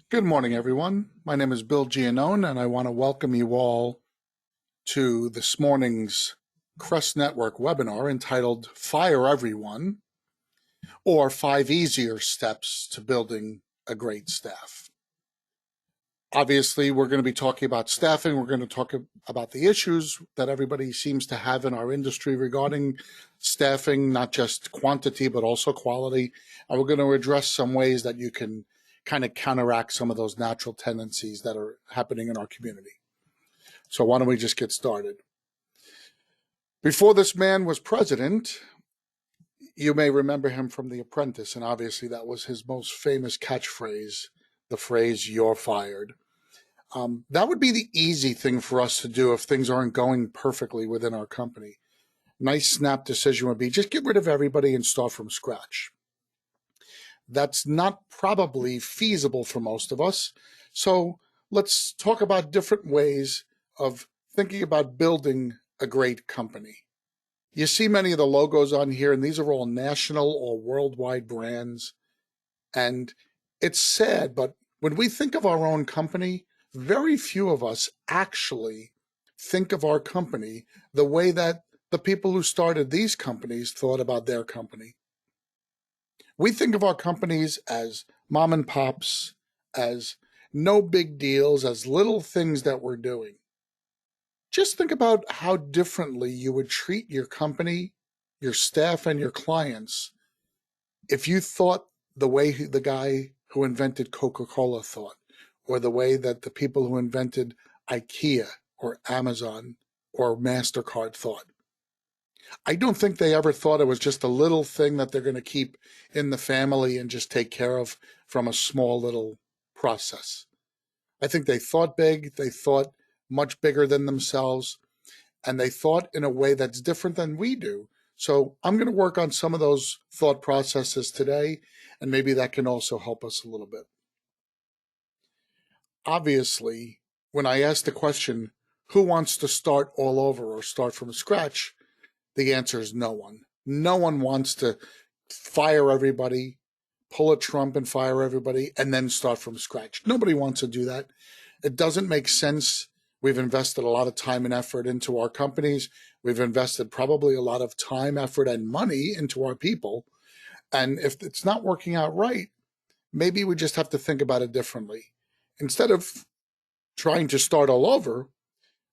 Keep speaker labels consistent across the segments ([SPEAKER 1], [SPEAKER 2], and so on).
[SPEAKER 1] Good morning, everyone. My name is Bill Giannone, and I want to welcome you all to this morning's Crest Network webinar entitled Fire Everyone, or 5 Easier Steps to Building a Great Staff. Obviously, we're going to be talking about staffing. We're going to talk about the issues that everybody seems to have in our industry regarding staffing, not just quantity, but also quality. And we're going to address some ways that you can kind of counteract some of those natural tendencies that are happening in our community. So why don't we just get started? Before this man was president, you may remember him from The Apprentice, and obviously that was his most famous catchphrase, the phrase, "You're fired." That would be the easy thing for us to do if things aren't going perfectly within our company. Nice snap decision would be just get rid of everybody and start from scratch. That's not probably feasible for most of us. So let's talk about different ways of thinking about building a great company. You see many of the logos on here, and these are all national or worldwide brands. And it's sad, but when we think of our own company, very few of us actually think of our company the way that the people who started these companies thought about their company. We think of our companies as mom and pops, as no big deals, as little things that we're doing. Just think about how differently you would treat your company, your staff, and your clients if you thought the way the guy who invented Coca-Cola thought, or the way that the people who invented IKEA or Amazon or MasterCard thought. I don't think they ever thought it was just a little thing that they're going to keep in the family and just take care of from a small little process. I think they thought big, they thought much bigger than themselves, and they thought in a way that's different than we do. So I'm going to work on some of those thought processes today, and maybe that can also help us a little bit. Obviously, when I ask the question, who wants to start all over or start from scratch? The answer is no one. No one wants to fire everybody, pull a Trump and fire everybody, and then start from scratch. Nobody wants to do that. It doesn't make sense. We've invested a lot of time and effort into our companies. We've invested probably a lot of time, effort, and money into our people. And if it's not working out right, maybe we just have to think about it differently. Instead of trying to start all over,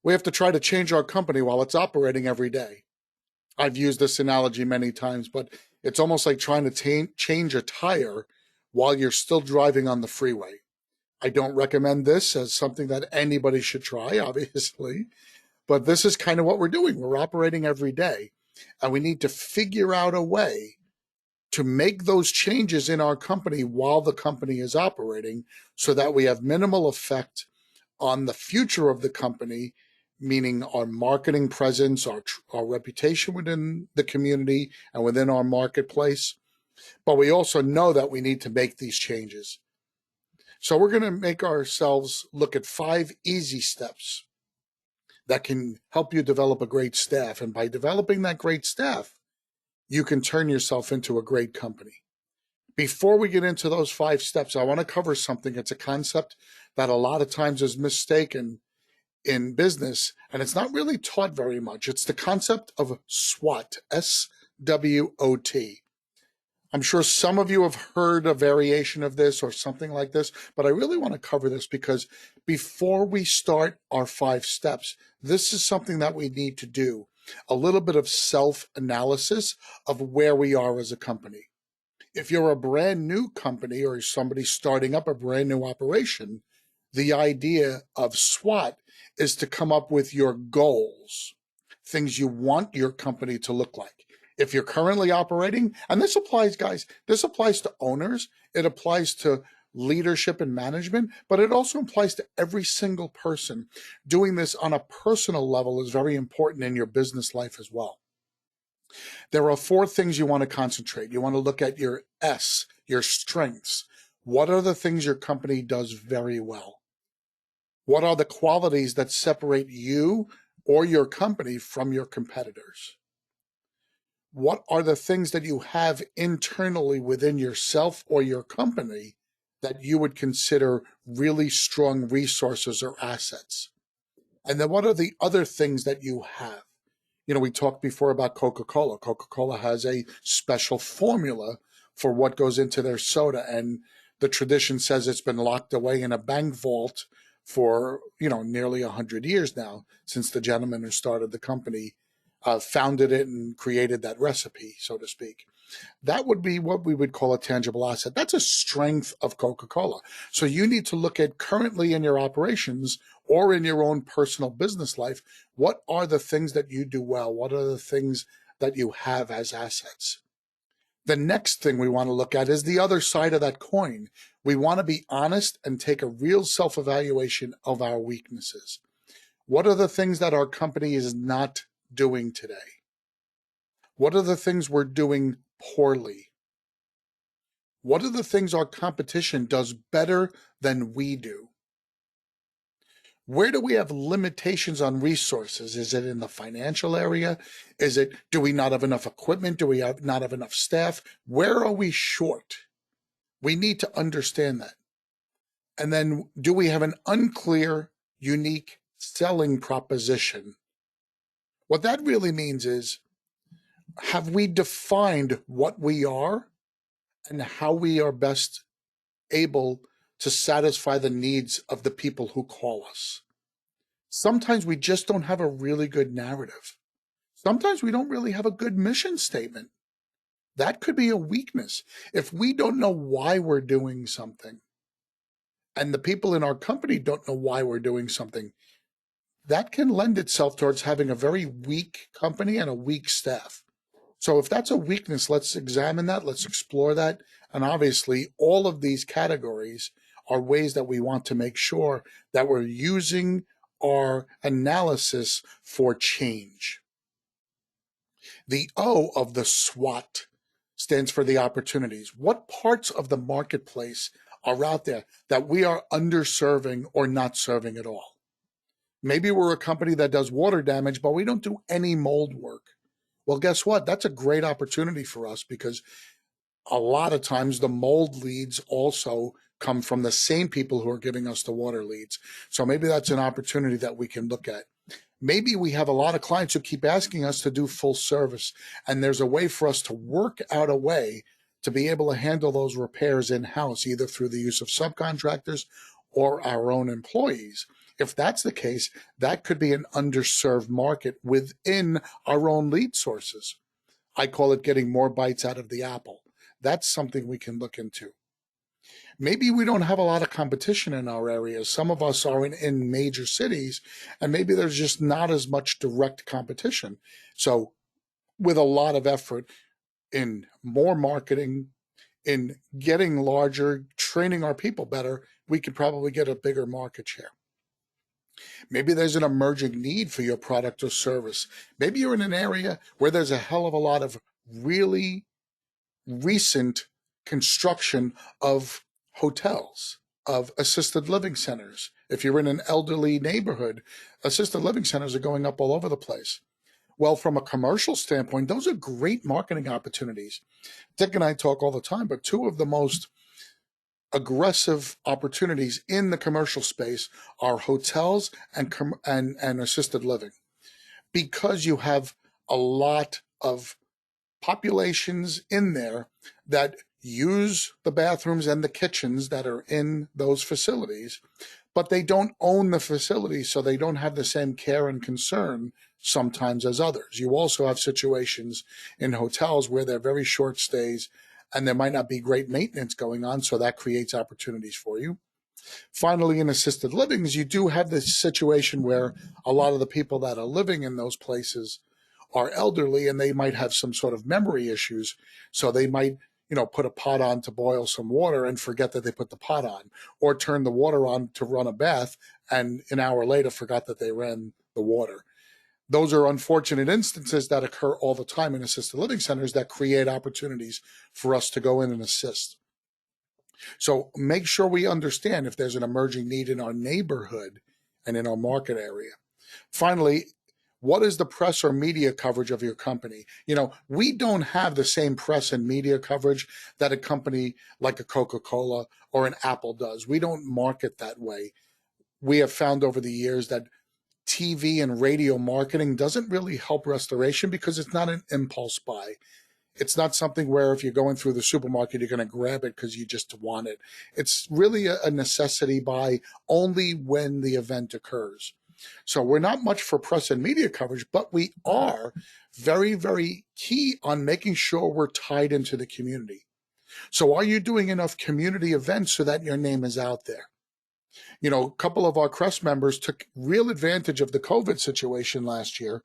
[SPEAKER 1] we have to try to change our company while it's operating every day. I've used this analogy many times, but it's almost like trying to change a tire while you're still driving on the freeway. I don't recommend this as something that anybody should try, obviously, but this is kind of what we're doing. We're operating every day, and we need to figure out a way to make those changes in our company while the company is operating so that we have minimal effect on the future of the company, meaning our marketing presence, our reputation within the community and within our marketplace. But we also know that we need to make these changes. So we're going to make ourselves look at 5 easy steps that can help you develop a great staff. And by developing that great staff, you can turn yourself into a great company. Before we get into those 5 steps, I want to cover something. It's a concept that a lot of times is mistaken in business, and it's not really taught very much. It's the concept of SWOT, SWOT. I'm sure some of you have heard a variation of this or something like this, but I really want to cover this because before we start our 5 steps, this is something that we need to do. A little bit of self-analysis of where we are as a company. If you're a brand new company or somebody starting up a brand new operation, the idea of SWOT is to come up with your goals, things you want your company to look like. If you're currently operating, and this applies, guys, this applies to owners, it applies to leadership and management, but it also applies to every single person. Doing this on a personal level is very important in your business life as well. There are 4 things you want to concentrate. You want to look at your S, your strengths. What are the things your company does very well? What are the qualities that separate you or your company from your competitors? What are the things that you have internally within yourself or your company that you would consider really strong resources or assets? And then what are the other things that you have? We talked before about Coca-Cola. Coca-Cola has a special formula for what goes into their soda. And the tradition says it's been locked away in a bank vault for, nearly 100 years now, since the gentleman who started the company founded it and created that recipe, so to speak. That would be what we would call a tangible asset. That's a strength of Coca-Cola. So you need to look at currently in your operations or in your own personal business life, what are the things that you do well? What are the things that you have as assets? The next thing we want to look at is the other side of that coin. We want to be honest and take a real self-evaluation of our weaknesses. What are the things that our company is not doing today? What are the things we're doing poorly? What are the things our competition does better than we do? Where do we have limitations on resources? Is it in the financial area? Do we not have enough equipment? Do we not have enough staff? Where are we short? We need to understand that. And then, do we have an unclear, unique selling proposition? What that really means is, have we defined what we are and how we are best able to satisfy the needs of the people who call us? Sometimes we just don't have a really good narrative. Sometimes we don't really have a good mission statement. That could be a weakness. If we don't know why we're doing something, and the people in our company don't know why we're doing something, that can lend itself towards having a very weak company and a weak staff. So if that's a weakness, let's examine that, let's explore that. And obviously, all of these categories are ways that we want to make sure that we're using our analysis for change. The O of the SWOT stands for the opportunities. What parts of the marketplace are out there that we are underserving or not serving at all? Maybe we're a company that does water damage, but we don't do any mold work. Well, guess what? That's a great opportunity for us, because a lot of times the mold leads also come from the same people who are giving us the water leads. So maybe that's an opportunity that we can look at. Maybe we have a lot of clients who keep asking us to do full service, and there's a way for us to work out a way to be able to handle those repairs in-house, either through the use of subcontractors or our own employees. If that's the case, that could be an underserved market within our own lead sources. I call it getting more bites out of the apple. That's something we can look into. Maybe we don't have a lot of competition in our areas. Some of us are in major cities, and maybe there's just not as much direct competition. So with a lot of effort in more marketing, in getting larger, training our people better, we could probably get a bigger market share. Maybe there's an emerging need for your product or service. Maybe you're in an area where there's a hell of a lot of really recent construction of hotels, of assisted living centers. If you're in an elderly neighborhood, assisted living centers are going up all over the place. Well, from a commercial standpoint, those are great marketing opportunities. Dick and I talk all the time, but two of the most aggressive opportunities in the commercial space are hotels and assisted living, because you have a lot of populations in there that use the bathrooms and the kitchens that are in those facilities, but they don't own the facility, so they don't have the same care and concern sometimes as others. You also have situations in hotels where they're very short stays and there might not be great maintenance going on, so that creates opportunities for you. Finally, in assisted livings, you do have this situation where a lot of the people that are living in those places are elderly, and they might have some sort of memory issues. So they might, put a pot on to boil some water and forget that they put the pot on, or turn the water on to run a bath and an hour later forgot that they ran the water. Those are unfortunate instances that occur all the time in assisted living centers that create opportunities for us to go in and assist. So make sure we understand if there's an emerging need in our neighborhood and in our market area. Finally, What is the press or media coverage of your company? We don't have the same press and media coverage that a company like a Coca-Cola or an Apple does. We don't market that way. We have found over the years that TV and radio marketing doesn't really help restoration because it's not an impulse buy. It's not something where if you're going through the supermarket, you're going to grab it because you just want it. It's really a necessity buy only when the event occurs. So we're not much for press and media coverage, but we are very, very key on making sure we're tied into the community. So are you doing enough community events so that your name is out there? A couple of our Crest members took real advantage of the COVID situation last year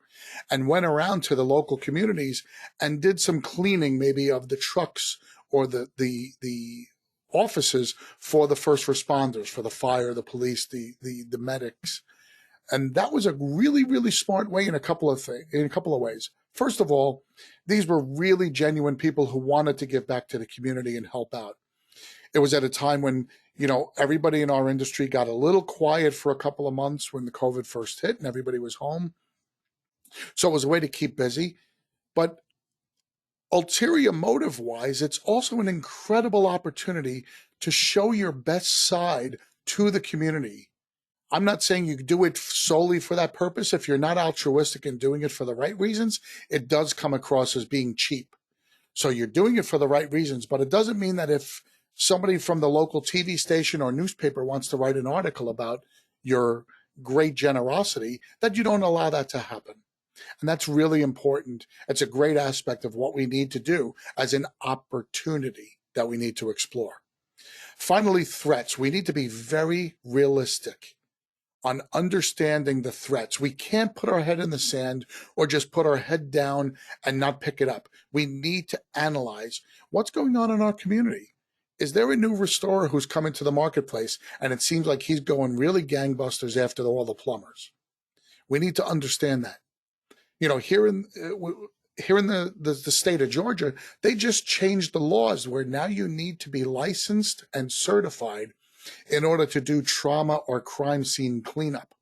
[SPEAKER 1] and went around to the local communities and did some cleaning, maybe of the trucks or the offices for the first responders, for the fire, the police, the medics. And that was a really, really smart way in a couple of ways. First of all, these were really genuine people who wanted to give back to the community and help out. It was at a time when, everybody in our industry got a little quiet for a couple of months when the COVID first hit and everybody was home. So it was a way to keep busy. But ulterior motive wise, it's also an incredible opportunity to show your best side to the community. I'm not saying you do it solely for that purpose. If you're not altruistic and doing it for the right reasons, it does come across as being cheap. So you're doing it for the right reasons, but it doesn't mean that if somebody from the local TV station or newspaper wants to write an article about your great generosity, that you don't allow that to happen. And that's really important. It's a great aspect of what we need to do as an opportunity that we need to explore. Finally, threats. We need to be very realistic on understanding the threats. We can't put our head in the sand or just put our head down and not pick it up. We need to analyze what's going on in our community. Is there a new restorer who's coming to the marketplace and it seems like he's going really gangbusters after all the plumbers? We need to understand that. Here in the state of Georgia, they just changed the laws where now you need to be licensed and certified in order to do trauma or crime scene cleanup.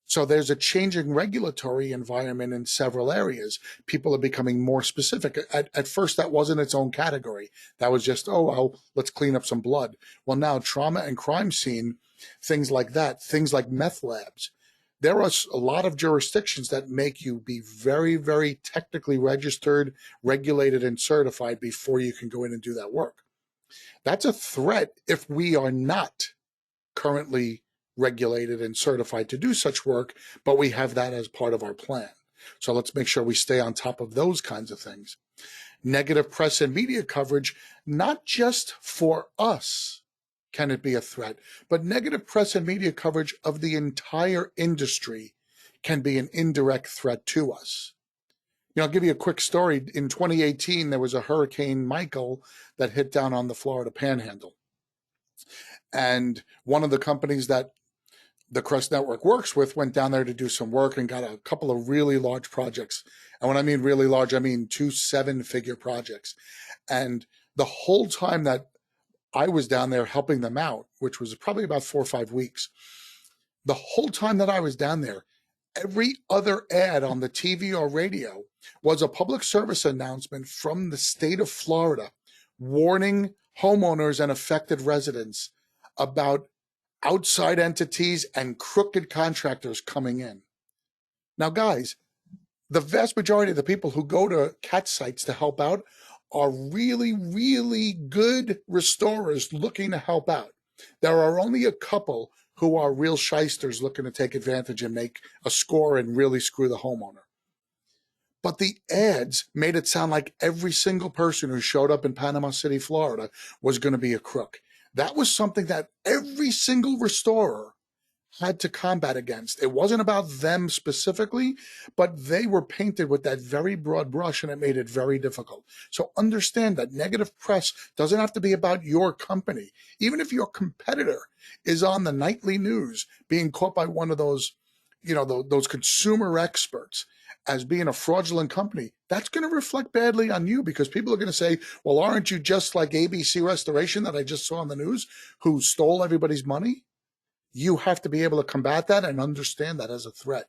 [SPEAKER 1] So there's a changing regulatory environment in several areas. People are becoming more specific. At first, that wasn't its own category. That was just, oh, well, let's clean up some blood. Well, now trauma and crime scene, things like that, things like meth labs. There are a lot of jurisdictions that make you be very, very technically registered, regulated, and certified before you can go in and do that work. That's a threat if we are not currently regulated and certified to do such work, but we have that as part of our plan. So let's make sure we stay on top of those kinds of things. Negative press and media coverage, not just for us can it be a threat, but negative press and media coverage of the entire industry can be an indirect threat to us. I'll give you a quick story. In 2018, there was a Hurricane Michael that hit down on the Florida Panhandle. And one of the companies that the Crest Network works with went down there to do some work and got a couple of really large projects. And when I mean really large, I mean 2 7-figure projects. And the whole time that I was down there helping them out, which was probably about 4 or 5 weeks, the whole time that I was down there, every other ad on the TV or radio was a public service announcement from the state of Florida warning homeowners and affected residents about outside entities and crooked contractors coming in. Now, guys, the vast majority of the people who go to CAT sites to help out are really, really good restorers looking to help out. There are only a couple who are real shysters looking to take advantage and make a score and really screw the homeowner. But the ads made it sound like every single person who showed up in Panama City, Florida was going to be a crook. That was something that every single restorer had to combat against. It wasn't about them specifically, but they were painted with that very broad brush and it made it very difficult. So understand that negative press doesn't have to be about your company. Even if your competitor is on the nightly news being caught by one of those, those consumer experts as being a fraudulent company, that's going to reflect badly on you because people are going to say, well, aren't you just like ABC Restoration that I just saw on the news who stole everybody's money? You have to be able to combat that and understand that as a threat.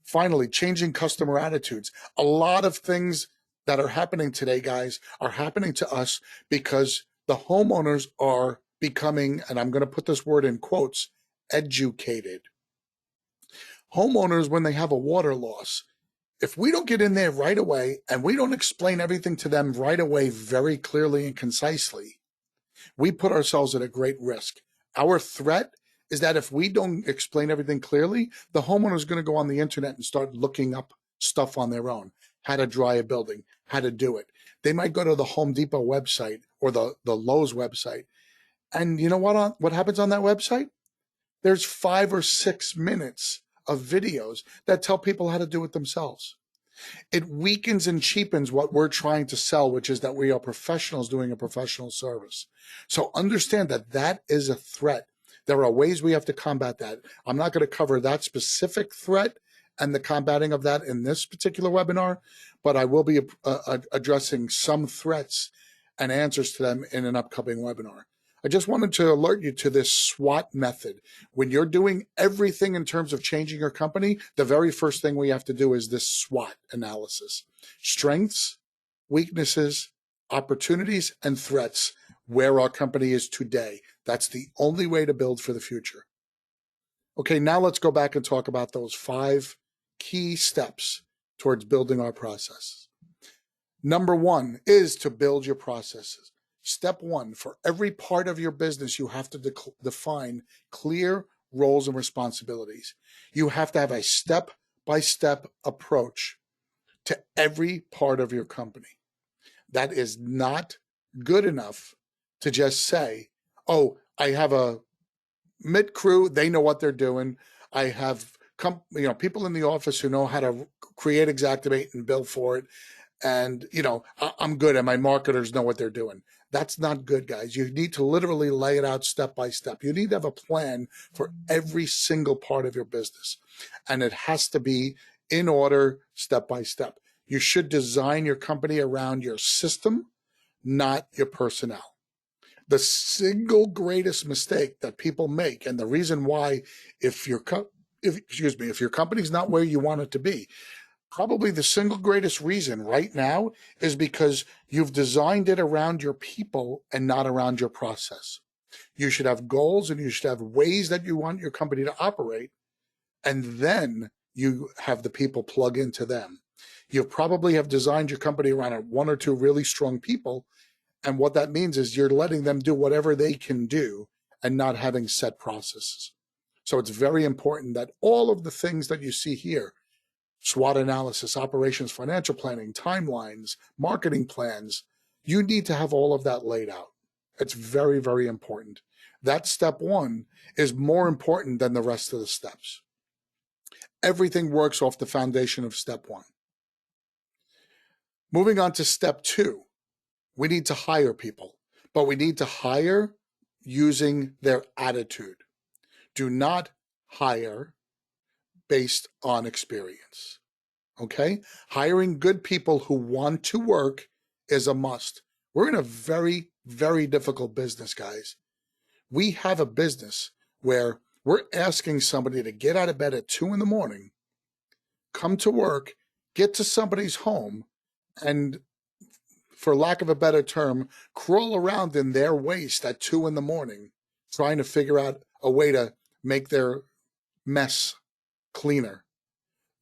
[SPEAKER 1] Finally, changing customer attitudes. A lot of things that are happening today, guys, are happening to us because the homeowners are becoming, and I'm going to put this word in quotes, educated. Homeowners, when they have a water loss, if we don't get in there right away and we don't explain everything to them right away very clearly and concisely, we put ourselves at a great risk. Our threat is that if we don't explain everything clearly, the homeowner is going to go on the internet and start looking up stuff on their own, how to dry a building, how to do it. They might go to the Home Depot website or the Lowe's website. And you know what happens on that website? There's 5 or 6 minutes of videos that tell people how to do it themselves. It weakens and cheapens what we're trying to sell, which is that we are professionals doing a professional service. So understand that that is a threat. There are ways we have to combat that. I'm not going to cover that specific threat and the combating of that in this particular webinar, but I will be addressing some threats and answers to them in an upcoming webinar. I just wanted to alert you to this SWOT method. When you're doing everything in terms of changing your company, the very first thing we have to do is this SWOT analysis. Strengths, weaknesses, opportunities, and threats, where our company is today. That's the only way to build for the future. Okay, now let's go back and talk about those 5 key steps towards building our processes. Number 1 is to build your processes. Step 1, for every part of your business, you have to define clear roles and responsibilities. You have to have a step-by-step approach to every part of your company. That is not good enough to just say, oh, I have a mid crew, they know what they're doing. I have people in the office who know how to create, Xactivate, and bill for it. And, I'm good, and my marketers know what they're doing. That's not good, guys. You need to literally lay it out step by step. You need to have a plan for every single part of your business. And it has to be in order, step by step. You should design your company around your system, not your personnel. The single greatest mistake that people make, and the reason why, if your company's not where you want it to be, probably the single greatest reason right now is because you've designed it around your people and not around your process. You should have goals and you should have ways that you want your company to operate, and then you have the people plug into them. You probably have designed your company around 1 or 2 really strong people, and what that means is you're letting them do whatever they can do and not having set processes. So it's very important that all of the things that you see here, SWOT analysis, operations, financial planning, timelines, marketing plans, you need to have all of that laid out. It's very, very important. That step 1 is more important than the rest of the steps. Everything works off the foundation of step 1. Moving on to step 2, we need to hire people, but we need to hire using their attitude. Do not hire based on experience. Okay? Hiring good people who want to work is a must. We're in a very, very difficult business, guys. We have a business where we're asking somebody to get out of bed at 2 in the morning, come to work, get to somebody's home, and, for lack of a better term, crawl around in their waste at 2 in the morning, trying to figure out a way to make their mess cleaner.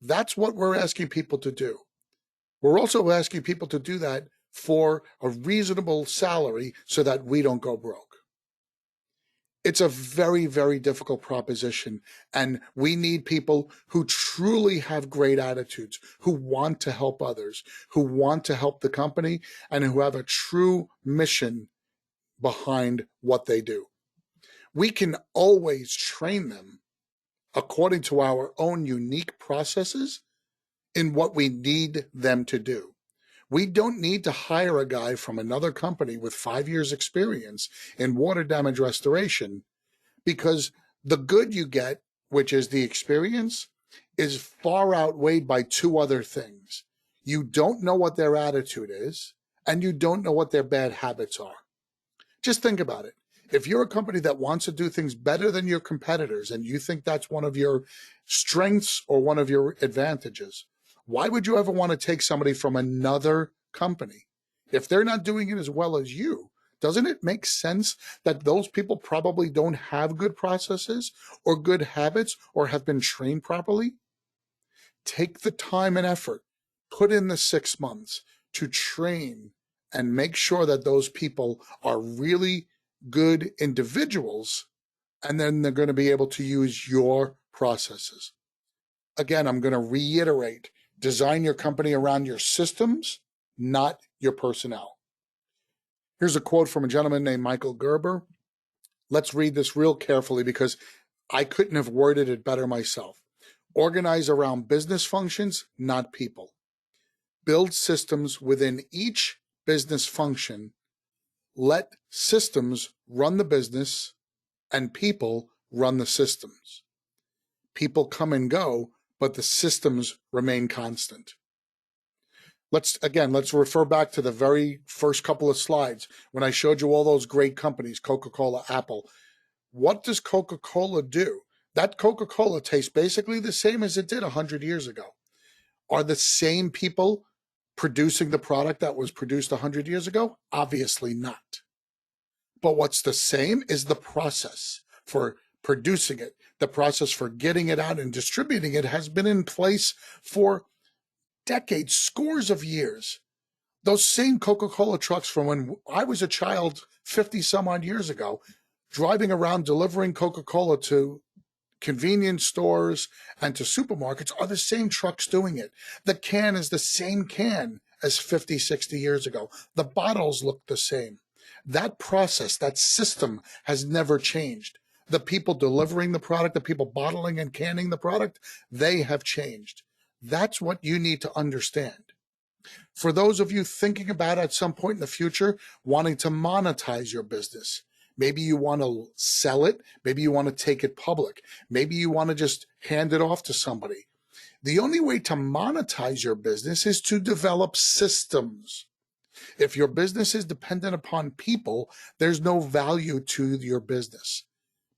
[SPEAKER 1] That's what we're asking people to do. We're also asking people to do that for a reasonable salary so that we don't go broke. It's a very, very difficult proposition, and we need people who truly have great attitudes, who want to help others, who want to help the company, and who have a true mission behind what they do. We can always train them according to our own unique processes in what we need them to do. We don't need to hire a guy from another company with 5 years experience in water damage restoration, because the good you get, which is the experience, is far outweighed by 2 other things. You don't know what their attitude is, and you don't know what their bad habits are. Just think about it. If you're a company that wants to do things better than your competitors and you think that's one of your strengths or one of your advantages, why would you ever want to take somebody from another company? If they're not doing it as well as you, doesn't it make sense that those people probably don't have good processes or good habits or have been trained properly? Take the time and effort, put in the 6 months to train and make sure that those people are really good individuals, and then they're going to be able to use your processes. Again, I'm going to reiterate, design your company around your systems, not your personnel. Here's a quote from a gentleman named Michael Gerber. Let's read this real carefully because I couldn't have worded it better myself. Organize around business functions, not people. Build systems within each business function. Let systems run the business and people run the systems. People come and go, but the systems remain constant. Let's refer back to the very first couple of slides when I showed you all those great companies, Coca-Cola, Apple. What does Coca-Cola do? That Coca-Cola tastes basically the same as it did 100 years ago. Are the same people producing the product that was produced 100 years ago? Obviously not. But what's the same is the process for producing it. The process for getting it out and distributing it has been in place for decades, scores of years. Those same Coca-Cola trucks from when I was a child 50 some odd years ago, driving around delivering Coca-Cola to convenience stores and to supermarkets, are the same trucks doing it. The can is the same can as 50, 60 years ago. The bottles look the same. That process, that system has never changed. The people delivering the product, the people bottling and canning the product, they have changed. That's what you need to understand. For those of you thinking about at some point in the future, wanting to monetize your business, maybe you want to sell it, maybe you want to take it public, maybe you want to just hand it off to somebody. The only way to monetize your business is to develop systems. If your business is dependent upon people, there's no value to your business.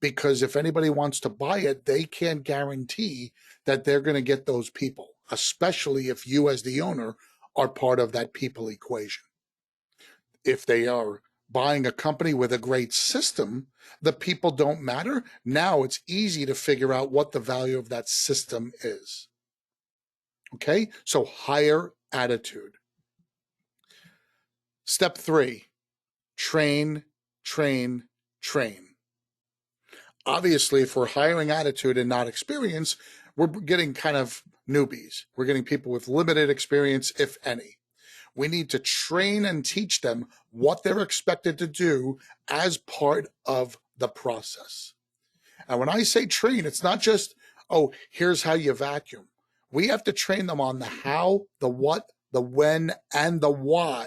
[SPEAKER 1] Because if anybody wants to buy it, they can't guarantee that they're going to get those people, especially if you as the owner are part of that people equation. If they are buying a company with a great system, the people don't matter. Now it's easy to figure out what the value of that system is. Okay, so higher attitude. Step 3, train, train, train. Obviously, if we're hiring attitude and not experience, we're getting kind of newbies. We're getting people with limited experience, if any. We need to train and teach them what they're expected to do as part of the process. And when I say train, it's not just, oh, here's how you vacuum. We have to train them on the how, the what, the when, and the why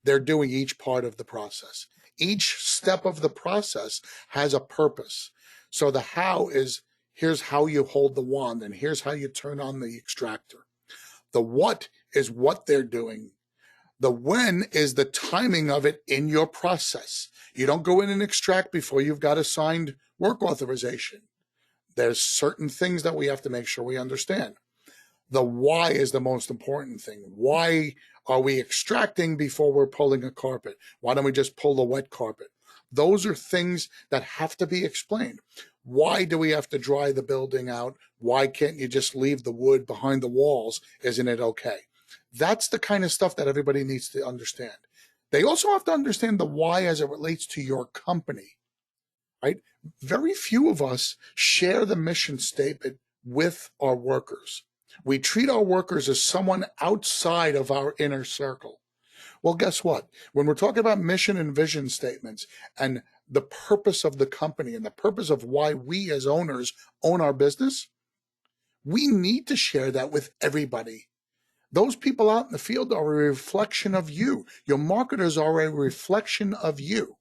[SPEAKER 1] they're doing each part of the process. Each step of the process has a purpose. So the how is, here's how you hold the wand, and here's how you turn on the extractor. The what is what they're doing. The when is the timing of it in your process. You don't go in and extract before you've got a signed work authorization. There's certain things that we have to make sure we understand. The why is the most important thing. Why are we extracting before we're pulling a carpet? Why don't we just pull the wet carpet? Those are things that have to be explained. Why do we have to dry the building out? Why can't you just leave the wood behind the walls? Isn't it okay? That's the kind of stuff that everybody needs to understand. They also have to understand the why as it relates to your company, right? Very few of us share the mission statement with our workers. We treat our workers as someone outside of our inner circle. Well, guess what? When we're talking about mission and vision statements and the purpose of the company and the purpose of why we as owners own our business, we need to share that with everybody. Those people out in the field are a reflection of you. Your marketers are a reflection of you.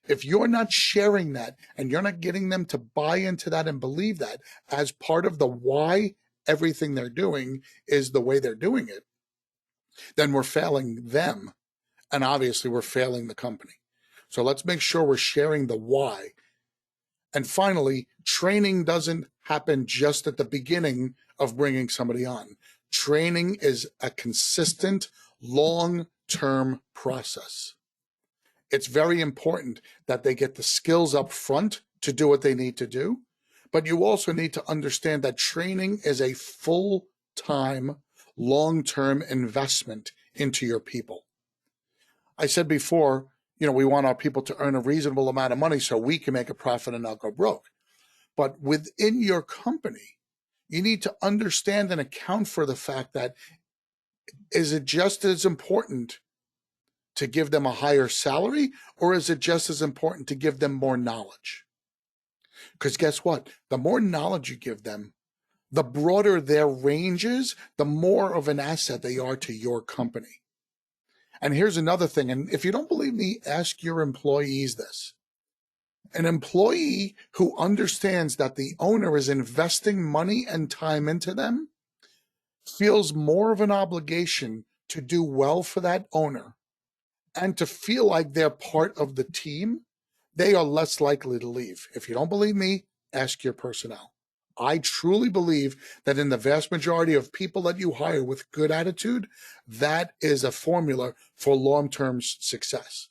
[SPEAKER 1] If you're not sharing that and you're not getting them to buy into that and believe that as part of the why everything they're doing is the way they're doing it, then we're failing them. And obviously we're failing the company. So let's make sure we're sharing the why. And finally, training doesn't happen just at the beginning of bringing somebody on. Training is a consistent, long-term process. It's very important that they get the skills up front to do what they need to do. But you also need to understand that training is a full-time, long-term investment into your people. I said before, we want our people to earn a reasonable amount of money so we can make a profit and not go broke. But within your company, you need to understand and account for the fact that, is it just as important to give them a higher salary, or is it just as important to give them more knowledge? Because guess what? The more knowledge you give them, the broader their range is, the more of an asset they are to your company. And here's another thing, and if you don't believe me, ask your employees this. An employee who understands that the owner is investing money and time into them feels more of an obligation to do well for that owner and to feel like they're part of the team. They are less likely to leave. If you don't believe me, ask your personnel. I truly believe that in the vast majority of people that you hire with good attitude, that is a formula for long-term success.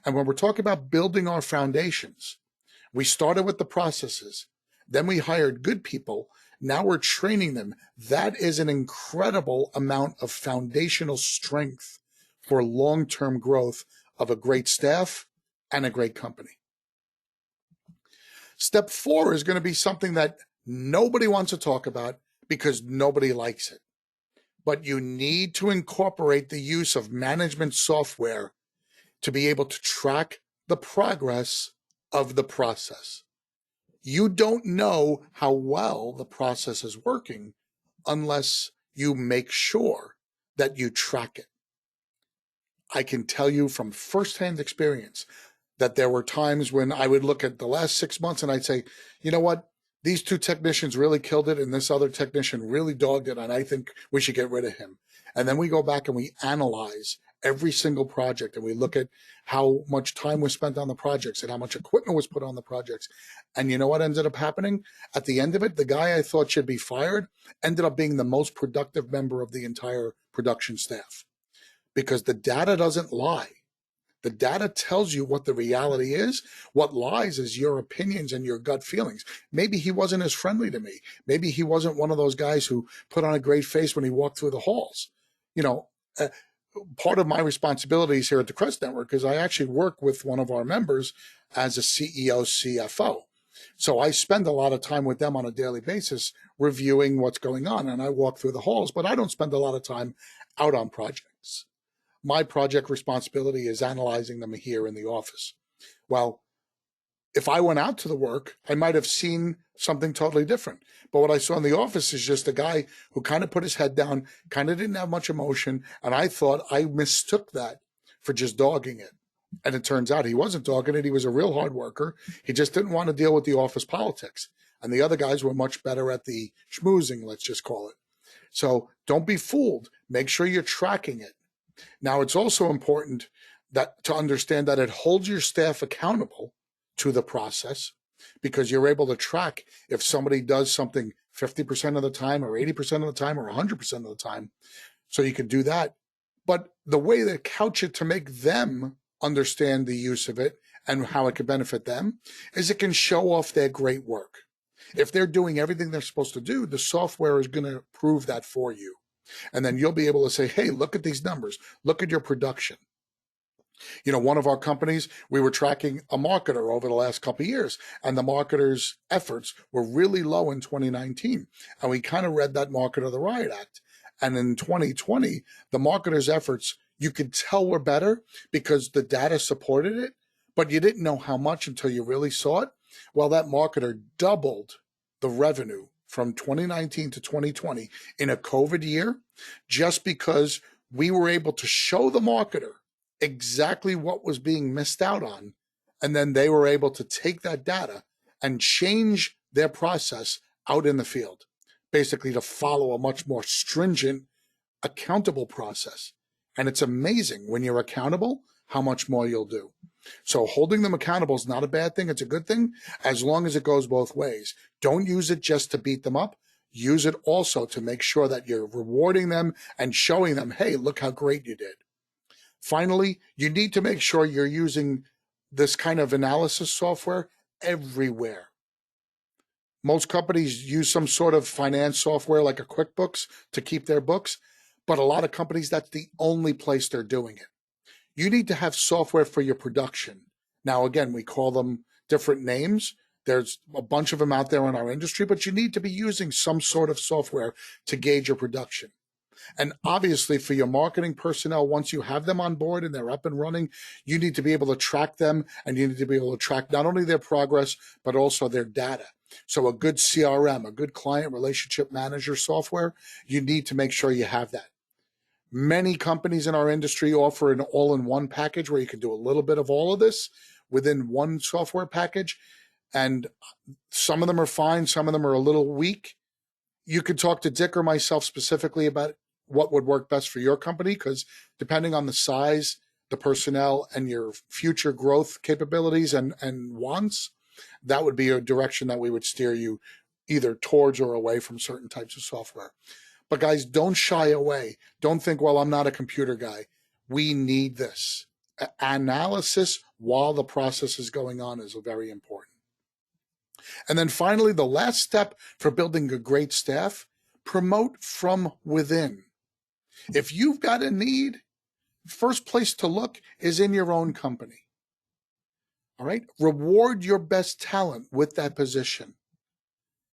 [SPEAKER 1] And when we're talking about building our foundations, we started with the processes, then we hired good people, now we're training them. That is an incredible amount of foundational strength for long-term growth of a great staff and a great company. Step 4 is going to be something that nobody wants to talk about because nobody likes it. But you need to incorporate the use of management software to be able to track the progress of the process. You don't know how well the process is working unless you make sure that you track it. I can tell you from firsthand experience that there were times when I would look at the last 6 months and I'd say, you know what? These 2 technicians really killed it and this other technician really dogged it, and I think we should get rid of him. And then we go back and we analyze every single project and we look at how much time was spent on the projects and how much equipment was put on the projects. And you know what ended up happening? At the end of it, the guy I thought should be fired ended up being the most productive member of the entire production staff, because the data doesn't lie. The data tells you what the reality is. What lies is your opinions and your gut feelings. Maybe he wasn't as friendly to me. Maybe he wasn't one of those guys who put on a great face when he walked through the halls. Part of my responsibilities here at the Crest Network is I actually work with one of our members as a CEO, CFO. So I spend a lot of time with them on a daily basis reviewing what's going on, and I walk through the halls, but I don't spend a lot of time out on projects. My project responsibility is analyzing them here in the office. Well, if I went out to the work, I might have seen something totally different. But what I saw in the office is just a guy who kind of put his head down, kind of didn't have much emotion. And I thought I mistook that for just dogging it. And it turns out he wasn't dogging it. He was a real hard worker. He just didn't want to deal with the office politics. And the other guys were much better at the schmoozing, let's just call it. So don't be fooled. Make sure you're tracking it. Now, it's also important to understand that it holds your staff accountable to the process, because you're able to track if somebody does something 50% of the time or 80% of the time or 100% of the time. So you can do that. But the way they couch it to make them understand the use of it and how it could benefit them is it can show off their great work. If they're doing everything they're supposed to do, the software is going to prove that for you. And then you'll be able to say, hey, look at these numbers. Look at your production. One of our companies, we were tracking a marketer over the last couple of years, and the marketer's efforts were really low in 2019. And we kind of read that marketer the Riot Act. And in 2020, the marketer's efforts, you could tell were better because the data supported it, but you didn't know how much until you really saw it. Well, that marketer doubled the revenue from 2019 to 2020 in a COVID year, just because we were able to show the marketer exactly what was being missed out on. And then they were able to take that data and change their process out in the field, basically to follow a much more stringent, accountable process. And it's amazing when you're accountable how much more you'll do. So holding them accountable is not a bad thing. It's a good thing as long as it goes both ways. Don't use it just to beat them up. Use it also to make sure that you're rewarding them and showing them, hey, look how great you did. Finally, you need to make sure you're using this kind of analysis software everywhere. Most companies use some sort of finance software like a QuickBooks to keep their books, but a lot of companies, that's the only place they're doing it. You need to have software for your production. Now, again, we call them different names. There's a bunch of them out there in our industry, but you need to be using some sort of software to gauge your production. And obviously for your marketing personnel, once you have them on board and they're up and running, you need to be able to track them, and you need to be able to track not only their progress, but also their data. So a good CRM, a good client relationship manager software, you need to make sure you have that. Many companies in our industry offer an all-in-one package where you can do a little bit of all of this within one software package. And some of them are fine. Some of them are a little weak. You could talk to Dick or myself specifically about what would work best for your company, because depending on the size, the personnel, and your future growth capabilities and wants, that would be a direction that we would steer you either towards or away from certain types of software. But guys, don't shy away. Don't think, well, I'm not a computer guy. We need this. Analysis while the process is going on is very important. And then finally, the last step for building a great staff, promote from within. If you've got a need, first place to look is in your own company. All right? Reward your best talent with that position.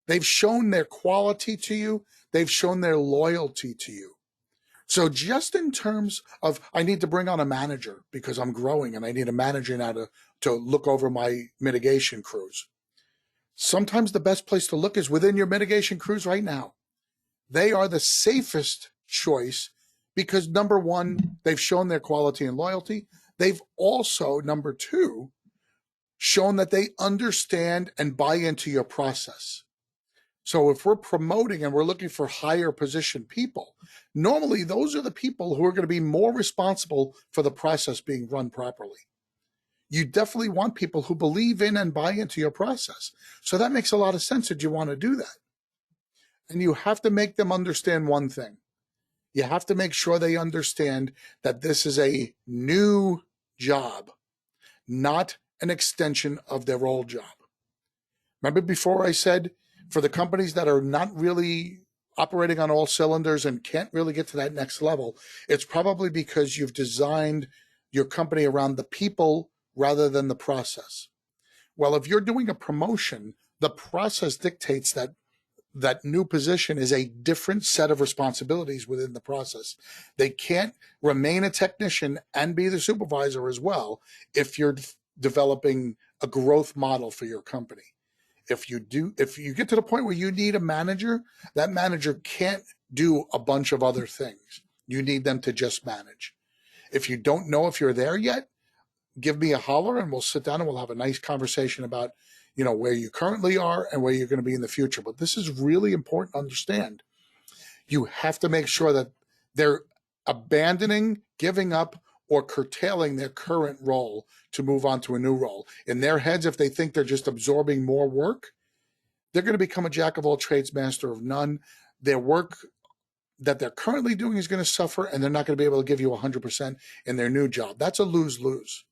[SPEAKER 1] They've shown their quality to you. They've shown their loyalty to you. So just in terms of, I need to bring on a manager because I'm growing and I need a manager now to look over my mitigation crews. Sometimes the best place to look is within your mitigation crews right now. They are the safest choice because, number one, they've shown their quality and loyalty. They've also, number two, shown that they understand and buy into your process. So if we're promoting and we're looking for higher position people, normally those are the people who are going to be more responsible for the process being run properly. You definitely want people who believe in and buy into your process. So that makes a lot of sense that you want to do that. And you have to make them understand one thing. You have to make sure they understand that this is a new job, not an extension of their old job. Remember before I said, for the companies that are not really operating on all cylinders and can't really get to that next level, it's probably because you've designed your company around the people rather than the process. Well, if you're doing a promotion, the process dictates that that new position is a different set of responsibilities within the process. They can't remain a technician and be the supervisor as well if you're developing a growth model for your company. If you get to the point where you need a manager, that manager can't do a bunch of other things. You need them to just manage. If you don't know if you're there yet, give me a holler and we'll sit down and we'll have a nice conversation about, where you currently are and where you're going to be in the future. But this is really important to understand. You have to make sure that they're abandoning, giving up, or curtailing their current role to move on to a new role. In their heads, if they think they're just absorbing more work, they're going to become a jack of all trades, master of none. Their work that they're currently doing is going to suffer, and they're not going to be able to give you 100% in their new job. That's a lose-lose.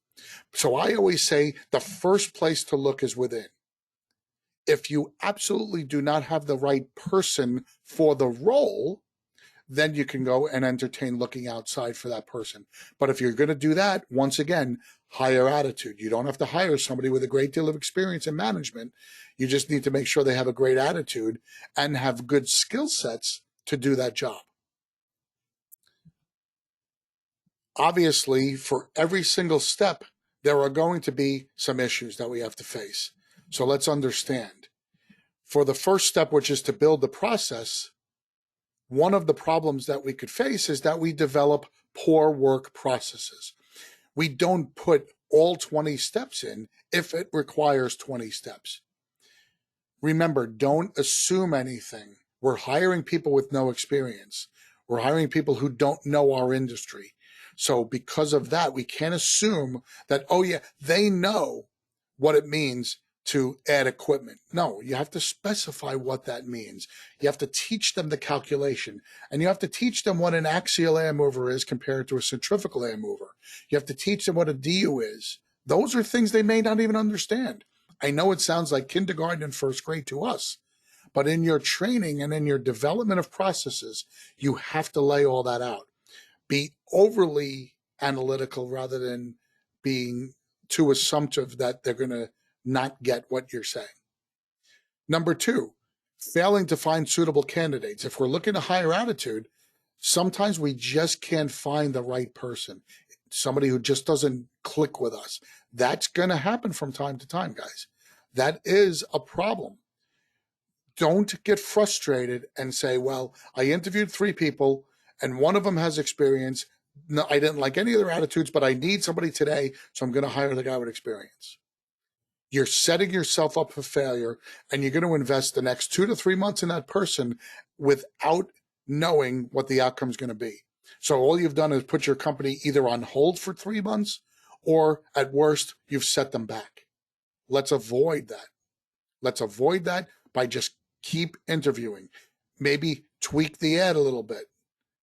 [SPEAKER 1] So I always say the first place to look is within. If you absolutely do not have the right person for the role, then you can go and entertain looking outside for that person. But if you're going to do that, once again, higher attitude. You don't have to hire somebody with a great deal of experience in management. You just need to make sure they have a great attitude and have good skill sets to do that job. Obviously, for every single step, there are going to be some issues that we have to face. So let's understand. For the first step, which is to build the process, one of the problems that we could face is that we develop poor work processes. We don't put all 20 steps in if it requires 20 steps. Remember, don't assume anything. We're hiring people with no experience. We're hiring people who don't know our industry. So because of that, we can't assume that, oh yeah, they know what it means to add equipment. No, you have to specify what that means. You have to teach them the calculation, and you have to teach them what an axial air mover is compared to a centrifugal air mover. You have to teach them what a DU is. Those are things they may not even understand. I know it sounds like kindergarten and first grade to us, but in your training and in your development of processes, you have to lay all that out. Be overly analytical rather than being too assumptive that they're going to not get what you're saying. Number two, failing to find suitable candidates. If we're looking to hire attitude, sometimes we just can't find the right person, somebody who just doesn't click with us. That's going to happen from time to time, guys. That is a problem. Don't get frustrated and say, well, I interviewed 3 people and one of them has experience. No, I didn't like any of their attitudes, but I need somebody today, so I'm going to hire the guy with experience. You're setting yourself up for failure, and you're going to invest the next 2 to 3 months in that person without knowing what the outcome is going to be. So all you've done is put your company either on hold for 3 months, or at worst, you've set them back. Let's avoid that. Let's avoid that by just keep interviewing. Maybe tweak the ad a little bit.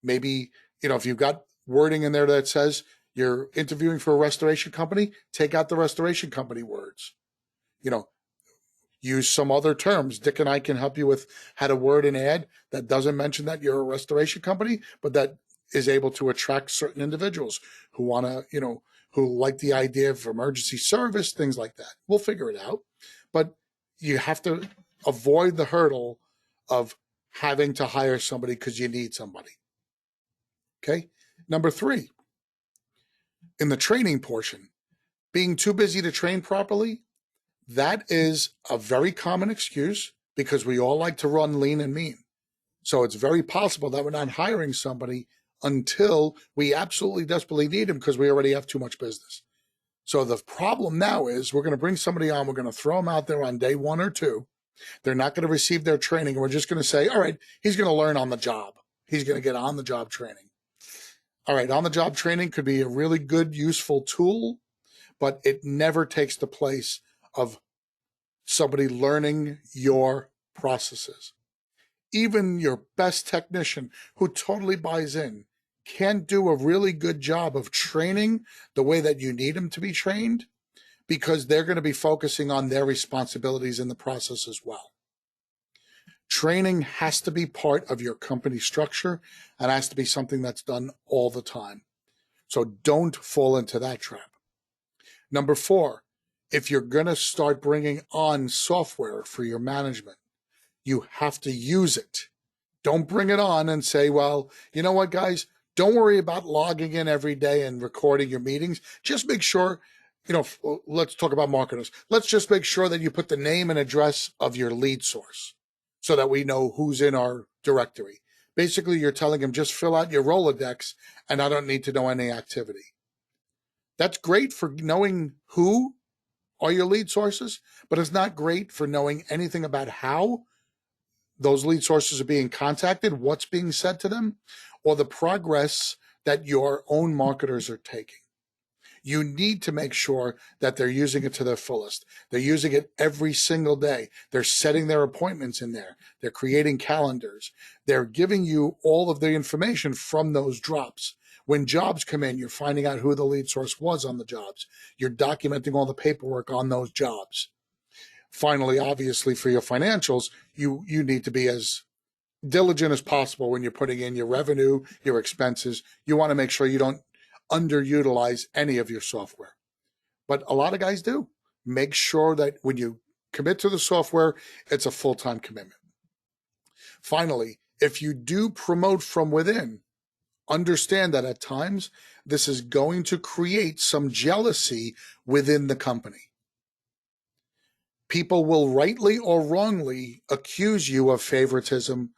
[SPEAKER 1] Maybe, if you've got wording in there that says you're interviewing for a restoration company, take out the restoration company words. Use some other terms. Dick and I can help you with how to word an ad that doesn't mention that you're a restoration company, but that is able to attract certain individuals who want to, who like the idea of emergency service, things like that. We'll figure it out. But you have to avoid the hurdle of having to hire somebody because you need somebody. Okay. Number 3, in the training portion, being too busy to train properly. That is a very common excuse because we all like to run lean and mean. So it's very possible that we're not hiring somebody until we absolutely desperately need them because we already have too much business. So the problem now is we're going to bring somebody on, we're going to throw them out there on day 1 or 2. They're not going to receive their training. And we're just going to say, all right, he's going to learn on the job. He's going to get on the job training. All right, on the job training could be a really good, useful tool, but it never takes the place of somebody learning your processes. Even your best technician who totally buys in can't do a really good job of training the way that you need them to be trained because they're going to be focusing on their responsibilities in the process as well. Training has to be part of your company structure and has to be something that's done all the time. So don't fall into that trap. Number 4, if you're going to start bringing on software for your management, you have to use it. Don't bring it on and say, well, you know what, guys, don't worry about logging in every day and recording your meetings. Just make sure, let's talk about marketers. Let's just make sure that you put the name and address of your lead source so that we know who's in our directory. Basically, you're telling them just fill out your Rolodex and I don't need to know any activity. That's great for knowing who are your lead sources, but it's not great for knowing anything about how those lead sources are being contacted, what's being said to them, or the progress that your own marketers are taking. You need to make sure that they're using it to their fullest. They're using it every single day. They're setting their appointments in there. They're creating calendars. They're giving you all of the information from those drops. When jobs come in, you're finding out who the lead source was on the jobs. You're documenting all the paperwork on those jobs. Finally, obviously, for your financials, you need to be as diligent as possible when you're putting in your revenue, your expenses. You want to make sure you don't underutilize any of your software. But a lot of guys do. Make sure that when you commit to the software, it's a full-time commitment. Finally, if you do promote from within, understand that at times this is going to create some jealousy within the company. People will rightly or wrongly accuse you of favoritism.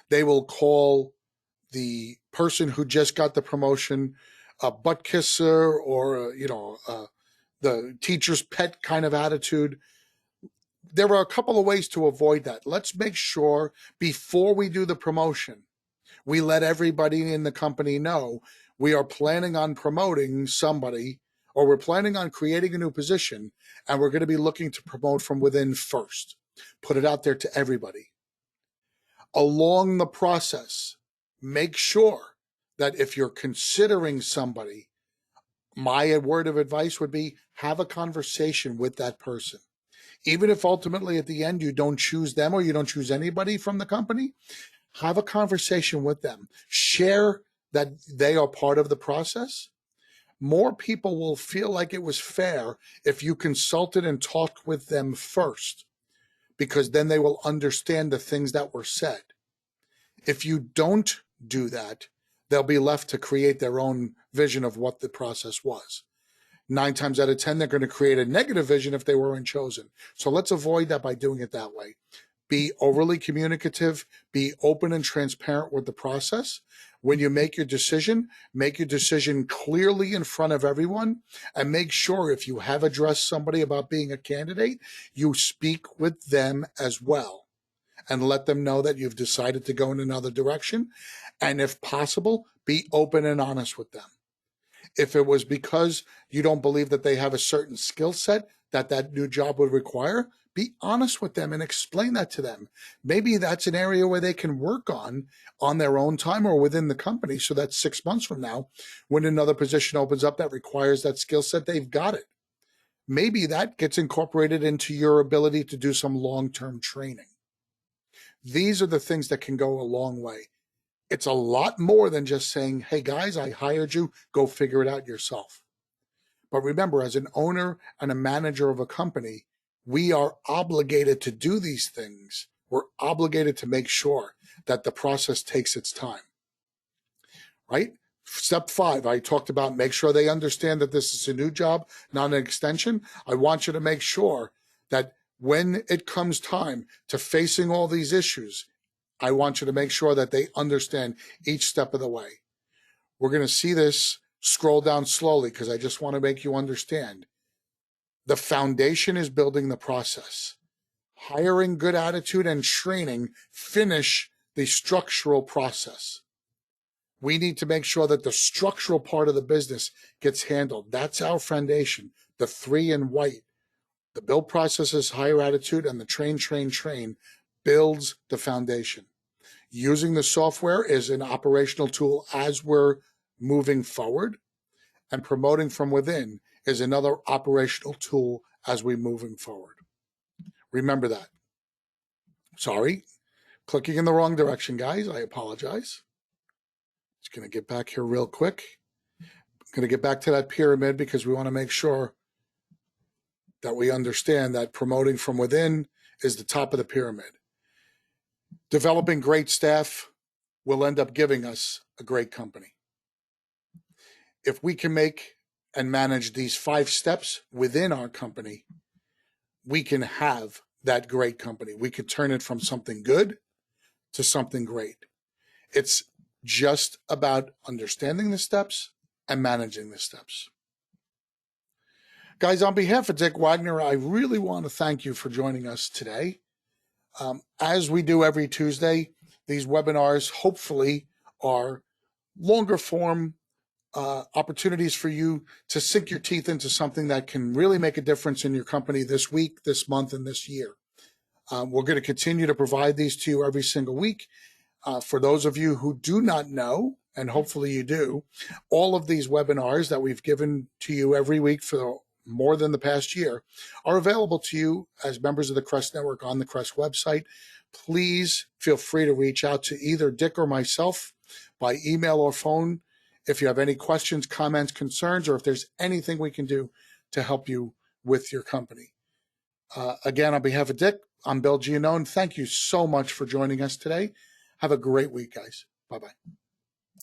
[SPEAKER 1] They will call the person who just got the promotion a butt kisser or, the teacher's pet kind of attitude. There are a couple of ways to avoid that. Let's make sure before we do the promotion, we let everybody in the company know we are planning on promoting somebody, or we're planning on creating a new position, and we're going to be looking to promote from within first. Put it out there to everybody. Along the process, make sure that if you're considering somebody, my word of advice would be have a conversation with that person. Even if ultimately at the end you don't choose them or you don't choose anybody from the company, have a conversation with them. Share that they are part of the process. More people will feel like it was fair if you consulted and talked with them first, because then they will understand the things that were said. If you don't do that, they'll be left to create their own vision of what the process was. 9 times out of 10, they're going to create a negative vision if they weren't chosen. So let's avoid that by doing it that way. Be overly communicative, be open and transparent with the process. When you make your decision clearly in front of everyone, and make sure if you have addressed somebody about being a candidate, you speak with them as well and let them know that you've decided to go in another direction. And if possible, be open and honest with them. If it was because you don't believe that they have a certain skill set that new job would require, be honest with them and explain that to them. Maybe that's an area where they can work on their own time or within the company, so that 6 months from now, when another position opens up that requires that skill set, they've got it. Maybe that gets incorporated into your ability to do some long-term training. These are the things that can go a long way. It's a lot more than just saying, hey guys, I hired you, go figure it out yourself. But remember, as an owner and a manager of a company, we are obligated to do these things. We're obligated to make sure that the process takes its time, right? Step 5, I talked about make sure they understand that this is a new job, not an extension. I want you to make sure that when it comes time to facing all these issues, I want you to make sure that they understand each step of the way. We're going to see this scroll down slowly because I just want to make you understand. The foundation is building the process. Hiring, good attitude, and training finish the structural process. We need to make sure that the structural part of the business gets handled. That's our foundation. The 3 in white. The build process is hire attitude, and the train builds the foundation. Using the software is an operational tool as we're moving forward, and promoting from within is another operational tool as we're moving forward. Remember that. Sorry, clicking in the wrong direction, guys. I apologize. Just going to get back here real quick. I'm going to get back to that pyramid because we want to make sure that we understand that promoting from within is the top of the pyramid. Developing great staff will end up giving us a great company. If we can make and manage these 5 steps within our company, we can have that great company. We could turn it from something good to something great. It's just about understanding the steps and managing the steps. Guys, on behalf of Dick Wagner, I really want to thank you for joining us today. As we do every Tuesday, these webinars hopefully are longer form opportunities for you to sink your teeth into something that can really make a difference in your company this week, this month, and this year. We're going to continue to provide these to you every single week. For those of you who do not know, and hopefully you do, all of these webinars that we've given to you every week for more than the past year are available to you as members of the Crest Network on the Crest website. Please feel free to reach out to either Dick or myself by email or phone if you have any questions, comments, concerns, or if there's anything we can do to help you with your company. Again, on behalf of Dick, I'm Bill Giannone. Thank you so much for joining us today. Have a great week, guys. Bye-bye.